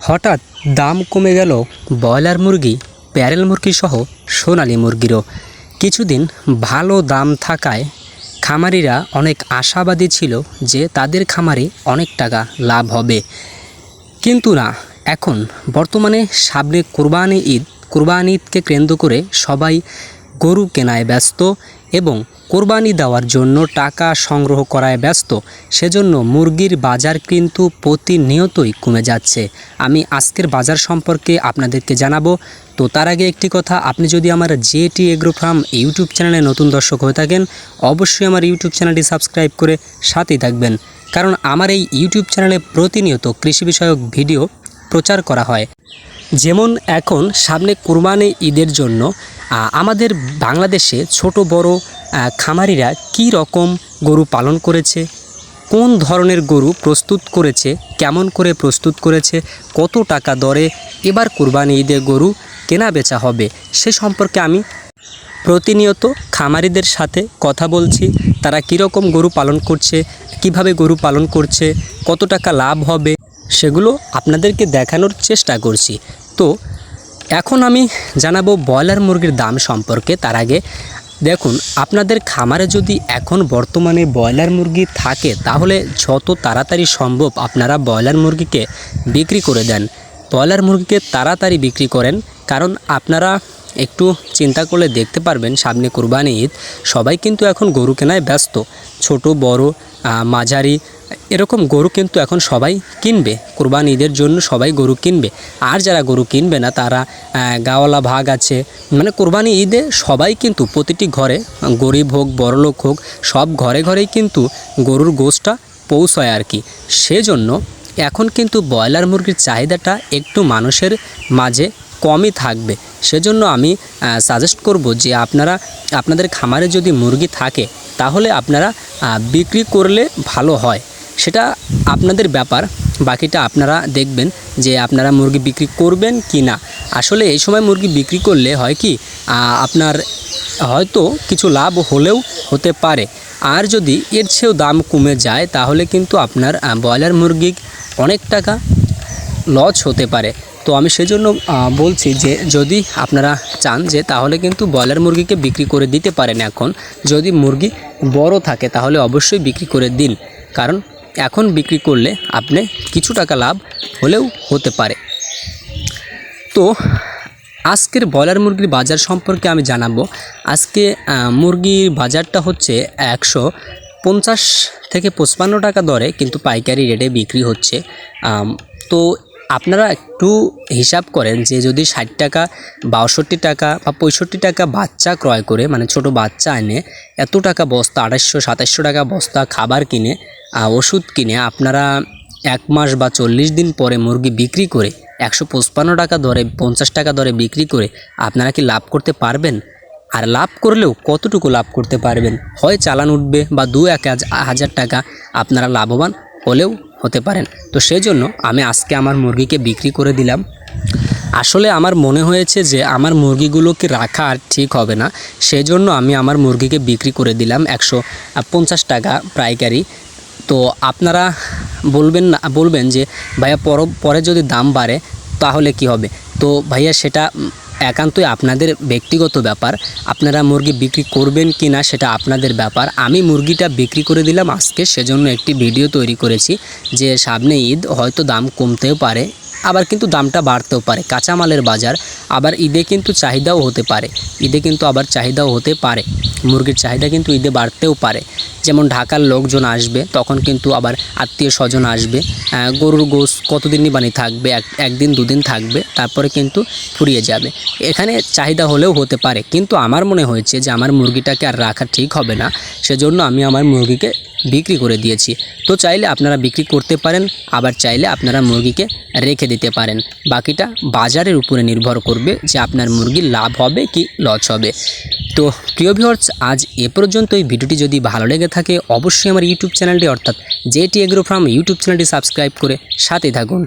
হঠাৎ দাম কমে গেল ব্রয়লার মুরগি, প্যারেল মুরগি সহ সোনালী মুরগিরও। কিছুদিন ভালো দাম থাকায় খামারিরা অনেক আশাবাদী ছিল যে তাদের খামারে অনেক টাকা লাভ হবে, কিন্তু না। এখন বর্তমানে সামনে কোরবানি ঈদকে কেন্দ্র করে সবাই গরু কেনায় ব্যস্ত এবং কোরবানি দেওয়ার জন্য টাকা সংগ্রহ করায় ব্যস্ত। সেজন্য মুরগির বাজার কিন্তু প্রতিনিয়তই কমে যাচ্ছে। আমি আজকের বাজার সম্পর্কে আপনাদেরকে জানাবো। তো তার আগে একটি কথা, আপনি যদি আমার জেটি এগ্রো ফার্ম ইউটিউব চ্যানেলে নতুন দর্শক হয়ে থাকেন, অবশ্যই আমার ইউটিউব চ্যানেলটি সাবস্ক্রাইব করে সাথেই থাকবেন, কারণ আমার এই ইউটিউব চ্যানেলে প্রতিনিয়ত কৃষি বিষয়ক ভিডিও প্রচার করা হয়। যেমন এখন সামনে কোরবানি ঈদের জন্য আমাদের বাংলাদেশে ছোট বড় খামারিরা কী রকম গরু পালন করেছে, কোন ধরনের গরু প্রস্তুত করেছে, কেমন করে প্রস্তুত করেছে, কত টাকা দরে এবার কোরবানি ঈদে গরু কেনা বেচা হবে, সে সম্পর্কে আমি প্রতিনিয়ত খামারিদের সাথে কথা বলছি। তারা কীরকম গরু পালন করছে, কিভাবে গরু পালন করছে, কত টাকা লাভ হবে, সেগুলো আপনাদেরকে দেখানোর চেষ্টা করছি। তো এখন আমি জানাবো ব্রয়লার মুরগির দাম সম্পর্কে। তার আগে দেখুন, আপনাদের খামারে যদি এখন বর্তমানে ব্রয়লার মুরগি থাকে, তাহলে যত তাড়াতাড়ি সম্ভব আপনারা ব্রয়লার মুরগিকে বিক্রি করে দেন। ব্রয়লার মুরগিকে তাড়াতাড়ি বিক্রি করেন, কারণ আপনারা একটু চিন্তা করলে দেখতে পারবেন সামনে কোরবানি ঈদ, সবাই কিন্তু এখন গরু কেনায় ব্যস্ত। ছোট বড় মাঝারি এরকম গরু কিন্তু এখন সবাই কিনবে, কোরবানি ঈদের জন্য সবাই গরু কিনবে। আর যারা গরু কিনবে না, তারা গাওয়ালা ভাগ আছে, মানে কোরবানি ঈদে সবাই কিন্তু প্রতিটি ঘরে, গরিব হোক বড়লোক হোক, সব ঘরে ঘরেই কিন্তু গরুর গোশটা পৌঁছায় আর কি। সেজন্য এখন কিন্তু ব্রয়লার মুরগির চাহিদাটা একটু মানুষের মাঝে কমই থাকবে। সেজন্য আমি সাজেস্ট করব যে আপনাদের খামারে যদি মুরগি থাকে, তাহলে আপনারা বিক্রি করলে ভালো হয়। সেটা আপনাদের ব্যাপার, বাকিটা আপনারা দেখবেন যে আপনারা মুরগি বিক্রি করবেন কি না। আসলে এই সময় মুরগি বিক্রি করলে হয় কি, আপনার হয়তো কিছু লাভ হলেও হতে পারে, আর যদি এর চেয়েও দাম কমে যায়, তাহলে কিন্তু আপনার ব্রয়লার মুরগি অনেক টাকা লস হতে পারে। তো আমি সেজন্য বলছি যে যদি আপনারা চান যে, তাহলে কিন্তু ব্রয়লার মুরগিকে বিক্রি করে দিতে পারেন। এখন যদি মুরগি বড় থাকে তাহলে অবশ্যই বিক্রি করে দিন, কারণ এখন বিক্রি করলে আপনি কিছু টাকা লাভ হলেও হতে পারে। তো আজকের ব্রয়লার মুরগির বাজার সম্পর্কে আমি জানাবো। আজকে মুরগির বাজারটা হচ্ছে 150 থেকে 55 টাকা দরে কিন্তু পাইকারি রেটে বিক্রি হচ্ছে। তো আপনারা একটু হিসাব করেন যে যদি 60 টাকা 62 টাকা বা 65 টাকা বাচ্চা ক্রয় করে, মানে ছোট বাচ্চা এনে এত টাকা বস্তা, 2800-2700 টাকা বস্তা খাবার কিনে, ওষুধ কিনে আপনারা 1 মাস বা 40 দিন পরে মুরগি বিক্রি করে 155 টাকা দরে, 50 টাকা দরে বিক্রি করে আপনারা কি লাভ করতে পারবেন? আর লাভ করলেও কতটুকু লাভ করতে পারবেন? হয় চালান উঠবে বা 2-1 হাজার টাকা আপনারা লাভবান হলেও হতে পারেন। তো সেজন্য আমি আজকে আমার মুরগিকে বিক্রি করে দিলাম। আসলে আমার মনে হয়েছে যে আমার মুরগিগুলোকে রাখা আর ঠিক হবে না, সেজন্য আমি আমার মুরগিকে বিক্রি করে দিলাম 150 টাকা পাইকারি। তো আপনারা বলবেন যে ভাইয়া পরে যদি দাম বাড়ে তাহলে কি হবে? তো ভাইয়া সেটা একান্তই আপনাদের ব্যক্তিগত ব্যাপার, আপনারা মুরগি বিক্রি করবেন কি না সেটা আপনাদের ব্যাপার। আমি মুরগিটা বিক্রি করে দিলাম আজকে, সেজন্য একটি ভিডিও তৈরি করেছি যে সামনে ঈদ, হয়তো দাম কমতেও পারে, আবার কিন্তু দামটা বাড়তেও পারে। কাঁচামালের বাজার, আবার ঈদে কিন্তু চাহিদাও হতে পারে, মুরগির চাহিদা কিন্তু ঈদে বাড়তেও পারে। যেমন ঢাকার লোকজন আসবে, তখন কিন্তু আবার আত্মীয় স্বজন আসবে, গরুর গোশ কতদিনই বানি থাকবে, একদিন দুদিন থাকবে, তারপরে কিন্তু ফুরিয়ে যাবে। এখানে চাহিদা হলেও হতে পারে, কিন্তু আমার মনে হয়েছে যে আমার মুরগিটাকে আর রাখা ঠিক হবে না, সেজন্য আমি আমার মুরগিকে বিক্রি করে দিয়েছি। তো চাইলে আপনারা বিক্রি করতে পারেন, আবার চাইলে আপনারা মুরগিকে রেখে দিতে পারেন। বাকিটা বাজারের উপরে নির্ভর করবে যে আপনার মুরগির লাভ হবে কি লস হবে। তো প্রিয় ভিউয়ার্স, আজ এ পর্যন্ত। এই ভিডিওটি যদি ভালো লেগে থাকে, অবশ্যই আমার ইউটিউব চ্যানেলটি অর্থাৎ জেটি এগ্রো ফার্ম ইউটিউব চ্যানেলটি সাবস্ক্রাইব করে সাথে থাকুন।